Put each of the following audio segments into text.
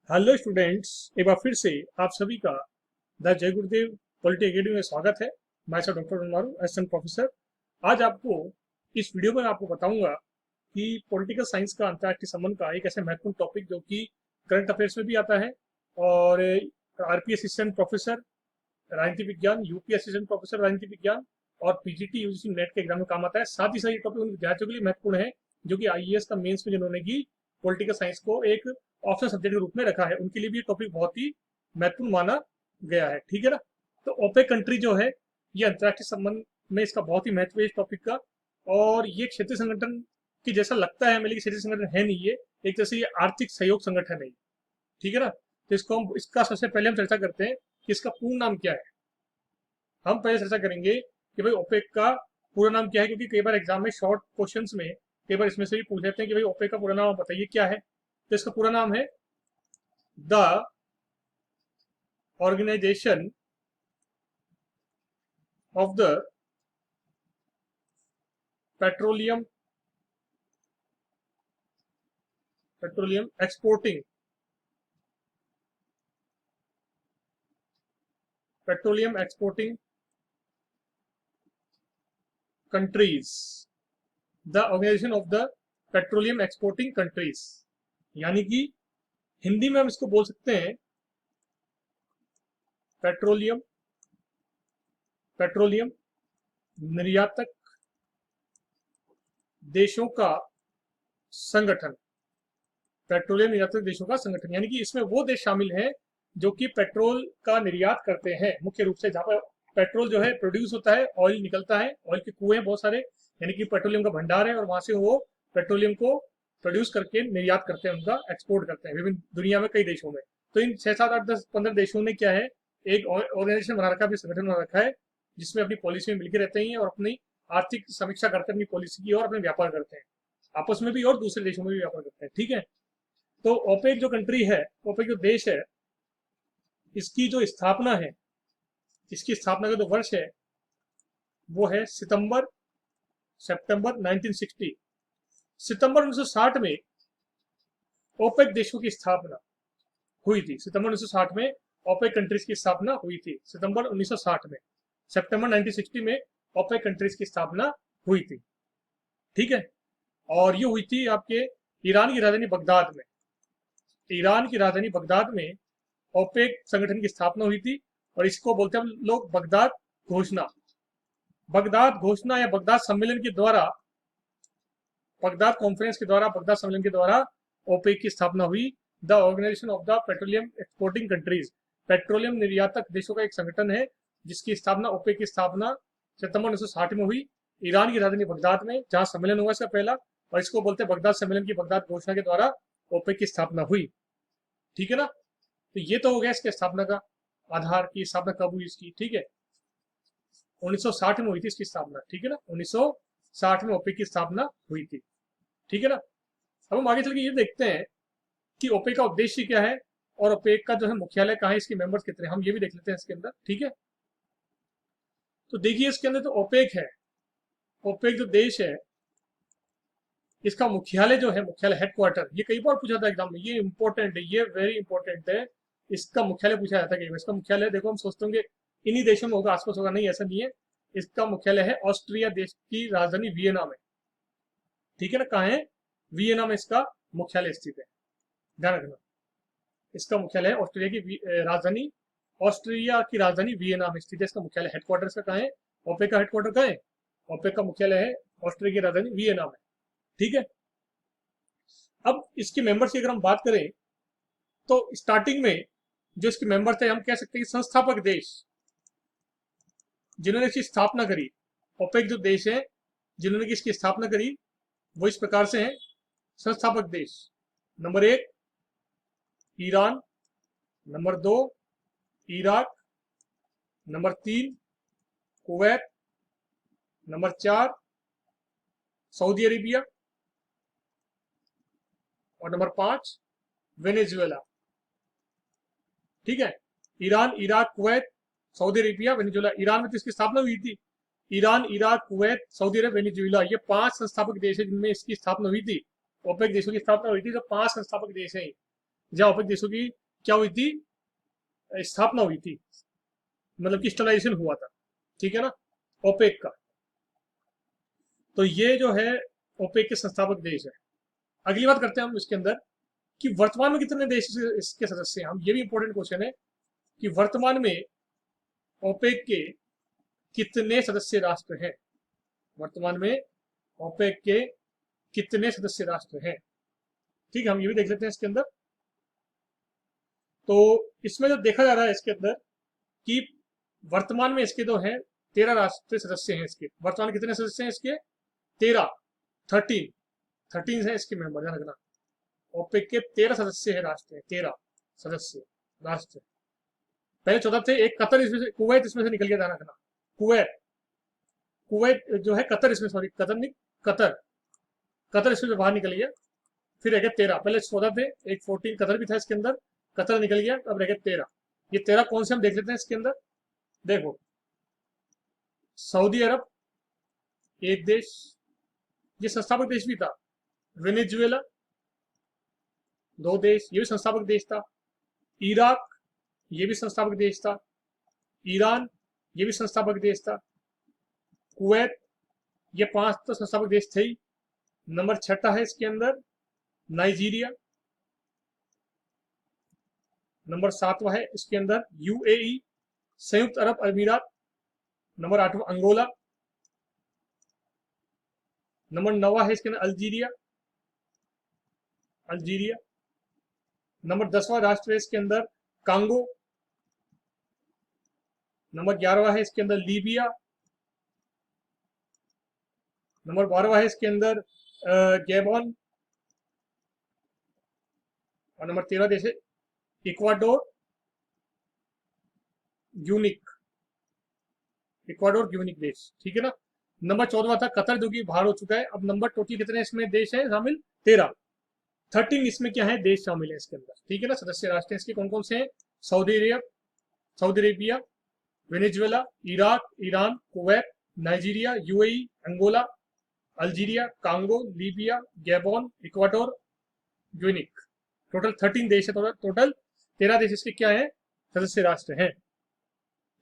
Hello students, एक बार फिर से आप सभी का द जय गुरुदेव पॉलिटी एकेडमी में स्वागत है। मैं सर डॉक्टर उन्मारू, असिस्टेंट प्रोफेसर। आज आपको इस वीडियो में आपको बताऊंगा कि पॉलिटिकल साइंस का अंतर्राष्ट्रीय संबंध का एक ऐसे महत्वपूर्ण टॉपिक जो कि करंट अफेयर्स में भी आता है और आरपी असिस्टेंट प्रोफेसर राजनीति विज्ञान, यूपी असिस्टेंट प्रोफेसर राजनीति विज्ञान और पीजीटी यूजीसी नेट के एग्जाम में काम आता है। साथ ही साथ ये टॉपिक उन विद्यार्थियों के लिए महत्वपूर्ण है जो कि आईएएस का मेंस में जिन्होंने की पॉलिटिकल साइंस को एक ऑप्शन सब्जेक्ट के रूप में रखा है, उनके लिए भी ये टॉपिक बहुत ही महत्वपूर्ण माना गया है। ठीक है ना। तो ओपेक कंट्री जो है, ये अंतर्राष्ट्रीय संबंध में इसका बहुत ही महत्व है इस टॉपिक का। और ये क्षेत्रीय संगठन की जैसा लगता है हमें, लेकिन क्षेत्रीय संगठन है नहीं, ये एक तरह से ये आर्थिक सहयोग संगठन है। ठीक है ना। तो इसको हम इसका सबसे पहले हम चर्चा करते हैं कि इसका पूर्ण नाम क्या है। हम पहले चर्चा करेंगे कि भाई ओपेक का पूरा नाम क्या है, क्योंकि कई बार एग्जाम में शॉर्ट क्वेश्चंस में कई बार इसमें से भी पूछ लेते हैं कि भाई ओपेक का पूरा नाम आप बताइए क्या है। तो इसका पूरा नाम है the organisation of the petroleum petroleum exporting petroleum exporting countries. The organisation of the petroleum exporting countries, यानी कि हिंदी में हम इसको बोल सकते हैं पेट्रोलियम पेट्रोलियम निर्यातक देशों का संगठन। पेट्रोलियम निर्यातक देशों का संगठन यानी कि इसमें वो देश शामिल हैं जो कि पेट्रोल का निर्यात करते हैं, मुख्य रूप से जहां पर पेट्रोल जो है प्रोड्यूस होता है, ऑयल निकलता है, ऑयल के कुएं बहुत सारे, यानी कि पेट्रोलियम का भंडार है, और वहां से वो पेट्रोलियम को प्रोड्यूस करके निर्यात करते हैं, उनका एक्सपोर्ट करते हैं विभिन्न दुनिया में कई देशों में। तो इन 6, 7, 8, 10, 15 देशों ने क्या है, एक ऑर्गेनाइजेशन बना रखा है, संगठन बना रखा है, जिसमें अपनी पॉलिसी में मिलकर रहते हैं और अपनी आर्थिक समीक्षा करते हैं अपनी पॉलिसी की, और अपने व्यापार करते हैं आपस में भी और दूसरे देशों में भी व्यापार करते हैं। ठीक है। तो ओपेक जो कंट्री है, ओपेक जो देश है, इसकी जो स्थापना है, इसकी स्थापना का जो वर्ष है वो है सितंबर 1960। सितंबर 1960 में ओपेक देशों की स्थापना हुई थी। सितंबर 1960 में ओपेक कंट्रीज की स्थापना हुई थी। सितंबर 1960 में, सितंबर 1960 में ओपेक कंट्रीज की स्थापना हुई थी। ठीक है। और ये हुई थी आपके ईरान की राजधानी बगदाद में। ईरान की राजधानी बगदाद में ओपेक संगठन की स्थापना हुई थी, और इसको बोलते हैं हम लोग बगदाद घोषणा। बगदाद घोषणा या बगदाद सम्मेलन के द्वारा, बगदाद कॉन्फ्रेंस के द्वारा, बगदाद सम्मेलन के द्वारा ओपेक की स्थापना हुई। The organisation of the petroleum exporting countries, petroleum निर्यातक देशों का एक संगठन है, जिसकी स्थापना, ओपेक की स्थापना सितंबर 1960 में हुई, ईरान की राजधानी बगदाद में, जहां सम्मेलन हुआ इसका पहला, और इसको बोलते हैं बगदाद सम्मेलन की बगदाद घोषणा के द्वारा ओपेक की स्थापना हुई। ठीक है ना। तो ये तो हो गया इसके स्थापना का आधार की स्थापना कब हुई इसकी। ठीक है। 1960 में हुई थी इसकी स्थापना। ठीक है ना। 1960 में ओपेक की स्थापना हुई थी। ठीक है ना। अब हम आगे चल के ये देखते हैं कि ओपेक का उद्देश्य क्या है, और ओपेक का जो है मुख्यालय कहाँ है, इसके मेंबर्स कितने हैं, हम ये भी देख लेते हैं इसके अंदर। ठीक है। तो देखिए इसके अंदर तो ओपेक है, ओपेक जो देश है, इसका मुख्यालय जो है, मुख्यालय हेडक्वार्टर, ये कई बार पूछा था एग्जाम में, ये इंपॉर्टेंट है, ये वेरी इंपॉर्टेंट है। इसका मुख्यालय पूछा जाता है कई बार। इसका मुख्यालय देखो, हम सोचते होंगे इन्हीं देशों में होगा, आसपास होगा, नहीं ऐसा नहीं है। इसका मुख्यालय है ऑस्ट्रिया देश की राजधानी वियना में। ठीक है ना। कहाँ है? वियना में इसका मुख्यालय स्थित है, ध्यान रखना। इसका मुख्यालय है ऑस्ट्रिया की राजधानी, ऑस्ट्रिया की राजधानी वियना में स्थित है इसका मुख्यालय। हेडक्वार्टर इसका कहाँ है? ओपेक का हेडक्वार्टर कहाँ है? ओपेक का मुख्यालय है ऑस्ट्रिया की राजधानी वियना में। ठीक है। अब इसके मेंबर्स की अगर हम बात करें, तो स्टार्टिंग में जो इसके मेंबर थे, हम कह सकते हैं कि संस्थापक देश जिन्होंने इसकी स्थापना करी, ओपेक जो देश है जिन्होंने इसकी स्थापना करी, वो इस प्रकार से हैं। संस्थापक देश number 1 Iran, number 2 Iraq, number 3 Kuwait, number 4 Saudi Arabia, और नंबर 5 वेनेजुएला। ठीक है। Iran, Iraq, Kuwait, Saudi Arabia, Venezuela. Iran में तो इसकी स्थापना हुई थी। ईरान, इराक, कुवैत, सऊदी अरब, वेनेजुएला, ये 5 संस्थापक देश है जिनमें इसकी स्थापना हुई थी। ओपेक देशों की स्थापना हुई थी, जो 5 संस्थापक देश हैं। जहाँ ओपेक देशों की क्या हुई थी, स्थापना हुई थी, मतलब कि स्टेबलाइजेशन हुआ था, ठीक है ना, ओपेक का। तो ये जो है ओपेक के संस्थापक देश है। अगली बात करते हैं हम इसके अंदर कि वर्तमान में कितने देश इसके सदस्य हैं। हम, ये भी इंपॉर्टेंट क्वेश्चन है कि वर्तमान में ओपेक के कितने सदस्य राष्ट्र हैं। वर्तमान में ओपेक के कितने सदस्य राष्ट्र हैं, ठीक है, हम ये भी देख लेते हैं इसके अंदर। तो इसमें जो देखा जा रहा है इसके अंदर कि वर्तमान में इसके जो है 13 राष्ट्रीय सदस्य हैं। इसके वर्तमान कितने सदस्य हैं इसके, 13, 13, 13 है इसके मेंबर, ध्यान रखना। ओपेक के 13 सदस्य है राष्ट्र है, 13 सदस्य राष्ट्र। पहले 14 थे, एक कतर इसमें से, कुवैत इसमें से निकल गया, ध्यान रखना। कुवैत, कुवैत जो है कतर इसमें, सॉरी कतर नहीं, कतर, कतर इसमें से बाहर निकल गया। फिर रह गए 13, पहले 14 थे, एक 14 कतर भी था इसके अंदर, कतर निकल गया, अब रह गए 13। ये 13 कौन से हम देख लेते हैं इसके अंदर। देखो, सऊदी अरब एक देश, ये संस्थापक देश भी था। वेनेजुएला 2 देश, ये भी संस्थापक देश था। इराक, ये भी संस्थापक देश था। ईरान, ये भी संस्थापक देश था। कुवैत, ये 5 तो संस्थापक देश थे ही। नंबर 6 है इसके अंदर नाइजीरिया। नंबर 7वां है इसके अंदर यूएई, संयुक्त अरब अमीरात। नंबर 8वां अंगोला। नंबर 9वां है इसके अंदर अल्जीरिया, अल्जीरिया। नंबर 10वां राष्ट्र है इसके अंदर कांगो। नंबर 11वां है इसके अंदर लीबिया। नंबर 12वां है इसके अंदर गैबॉन। और नंबर 13 देश है इक्वाडोर यूनिक, इक्वाडोर यूनिक देश, ठीक है ना। नंबर 14वां था कतर, जो कि बाहर हो चुका है। अब नंबर टोटल कितने इसमें देश है शामिल, 13। 13 इसमें क्या है, देश शामिल है इसके अंदर, ठीक है ना। सदस्य राष्ट्र इसके कौन कौन से हैं, Saudi Arab, Saudi Arabia, Venezuela, Iraq, Iran, Kuwait, Nigeria, UAE, Angola, Algeria, Congo, Libya, Gabon, Ecuador, यूनिक। टोटल 13 देश है, टोटल 13 देश इसके क्या है, सदस्य राष्ट्र हैं,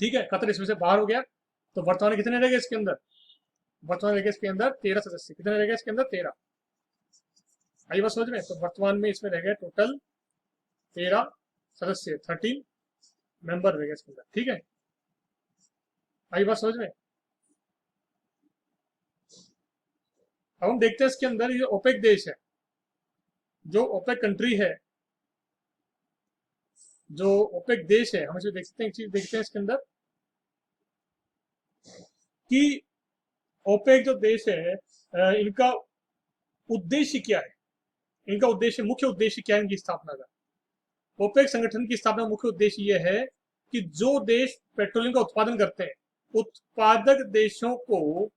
ठीक है। कतर इसमें से बाहर हो गया। तो वर्तमान कितने रह गए इसके अंदर, वर्तमान रह गए इसके अंदर 13 सदस्य। कितने रह गए इसके अंदर, 13। आई बात समझ में। तो वर्तमान में इसमें रह गए टोटल 13 सदस्य, 13 मेंबर रह गए इसके अंदर, ठीक है। आई बात समझ में। अब हम देखते हैं इसके अंदर ये ओपेक देश है, जो ओपेक कंट्री है, जो ओपेक देश है, हम इसे देख सकते हैं, एक चीज देखते हैं इसके अंदर कि ओपेक जो देश है इनका उद्देश्य क्या है, इनका उद्देश्य, मुख्य उद्देश्य क्या है इनकी स्थापना का। ओपेक संगठन की स्थापना मुख्य उद्देश्य यह है कि जो देश पेट्रोलियम का उत्पादन करते हैं, उत्पादक देशों को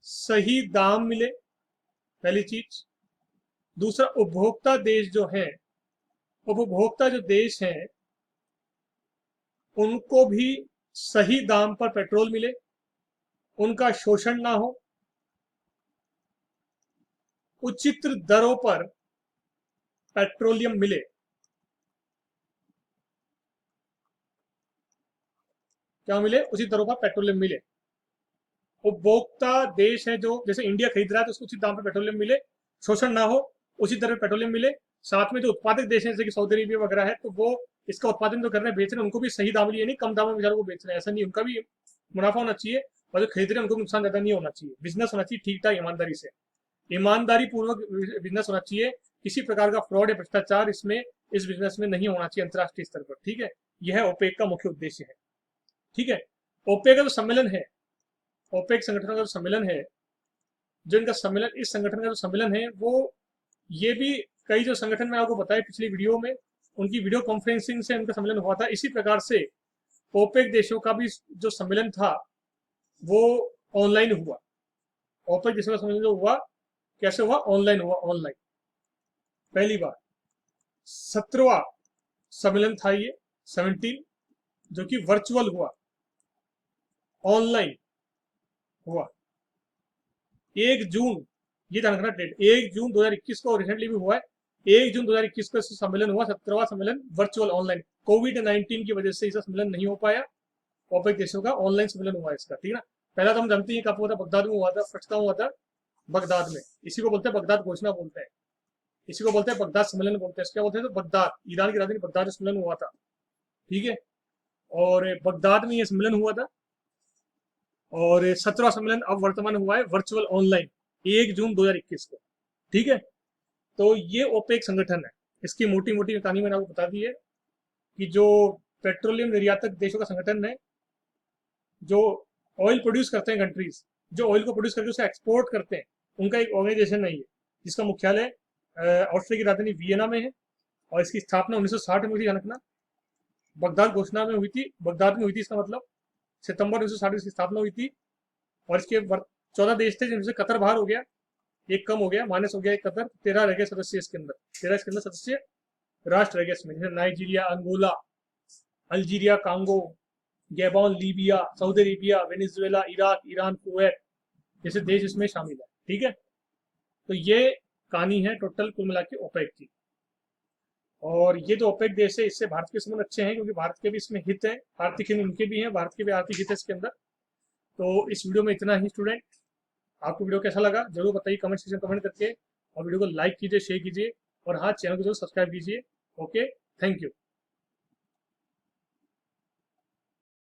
सही दाम मिले, पहली चीज। दूसरा, उपभोक्ता देश जो है, उपभोक्ता जो देश हैं, उनको भी सही दाम पर पेट्रोल मिले, उनका शोषण ना हो, उचित दरों पर पेट्रोलियम मिले। क्या मिले, उचित दरों पर पेट्रोलियम मिले। उपभोक्ता देश है, जो जैसे इंडिया खरीद रहा है तो उसको उचित दाम पर पेट्रोलियम मिले, शोषण ना हो, उचित दर पर पेट्रोलियम मिले। साथ में जो उत्पादक देश है जैसे कि सऊदी अरेबिया वगैरह है, तो वो इसका उत्पादन जो कर रहे हैं, बेच रहे हैं, उनको भी सही दाम मिले, नहीं कम दाम में बेचारों को बेच रहे हैं, ऐसा नहीं, उनका भी मुनाफा होना चाहिए। और जो खरीद रहे हैं उनको नुकसान ज्यादा नहीं होना चाहिए। बिजनेस होना चाहिए ठीक ठाक, ईमानदारी से, ईमानदारी पूर्वक बिजनेस होना चाहिए। किसी प्रकार का फ्रॉड या भ्रष्टाचार इसमें, इस बिजनेस में नहीं होना चाहिए अंतर्राष्ट्रीय स्तर पर, ठीक है। यह ओपेक का मुख्य उद्देश्य है, ठीक है। ओपेक का जो सम्मेलन है, ओपेक संगठन का जो सम्मेलन है, जो इनका सम्मेलन, इस संगठन का जो सम्मेलन है, वो ये भी कई जो संगठन में आपको बताया पिछली वीडियो में, उनकी वीडियो कॉन्फ्रेंसिंग से उनका सम्मेलन हुआ था। इसी प्रकार से ओपेक देशों का भी जो सम्मेलन था वो ऑनलाइन हुआ। ओपेक देशों का सम्मेलन जो हुआ, कैसे हुआ, ऑनलाइन हुआ, ऑनलाइन पहली बार। 17वां सम्मेलन था ये, 17, जो कि वर्चुअल हुआ, ऑनलाइन हुआ। 1 जून, ये ध्यान रखना डेट, 1 जून 2021 को रिसेंटली भी हुआ है, 1 जून 2021 को सम्मेलन हुआ, 17वां सम्मेलन वर्चुअल ऑनलाइन। कोविड-19 की वजह से इसका सम्मेलन नहीं हो पाया। ओपेक देशों का ऑनलाइन सम्मेलन हुआ इसका, ठीक है ना। पहला तो हम जानते हैं कब हुआ था, बगदाद में हुआ था, फटता हुआ था बगदाद में। इसी को बोलते हैं बगदाद घोषणा बोलते हैं, इसी को बोलते हैं बगदाद सम्मेलन बोलते हैं। क्या बोलते हैं, तो बगदाद, ईरान की राजधानी बगदाद सम्मेलन हुआ था, ठीक है। और बगदाद में ये सम्मेलन हुआ था। और 17वां सम्मेलन अब वर्तमान हुआ है वर्चुअल ऑनलाइन 1 जून 2021 को, ठीक है। तो ये ओपेक संगठन है, इसकी मोटी मोटी कहानी मैंने आपको बता दी है कि जो पेट्रोलियम निर्यातक देशों का संगठन है, जो ऑयल प्रोड्यूस करते हैं कंट्रीज, जो ऑयल को प्रोड्यूस करके उसे एक्सपोर्ट करते हैं, उनका एक ऑर्गेनाइजेशन है ये, जिसका मुख्यालय ऑस्ट्रिया की राजधानी वियना में है। और इसकी स्थापना 1960 में हुई थी, जानकना बगदाद घोषणा में हुई थी, बगदाद में हुई थी, इसका मतलब सितंबर 1960 में इसकी स्थापना हुई थी। और इसके 14 देश थे, जिनमें से कतर बाहर हो गया, एक कम हो गया, माइनस हो गया एक कतर, 13 रह गए सदस्य इसके अंदर, 13 इसके अंदर सदस्य राष्ट्र रह गए इसमें, जैसे Nigeria, Angola, Algeria, Congo, Gabon, Libya, Saudi Arabia, Venezuela, Iraq, Iran, Kuwait जैसे देश इसमें शामिल है, ठीक है। तो ये कहानी है टोटल कुल मिला के ओपेक की। और ये जो ओपेक देश है, इससे भारत के संबंध अच्छे हैं, क्योंकि भारत के भी इसमें हित है, आर्थिक हित उनके भी हैं, भारत के भी आर्थिक हित है इसके अंदर। तो इस वीडियो में इतना ही स्टूडेंट। आपको वीडियो कैसा लगा जरूर बताइए कमेंट सेक्शन कमेंट करके, और वीडियो को लाइक कीजिए, शेयर कीजिए, और हाँ, चैनल को जरूर सब्सक्राइब कीजिए। Okay, thank you.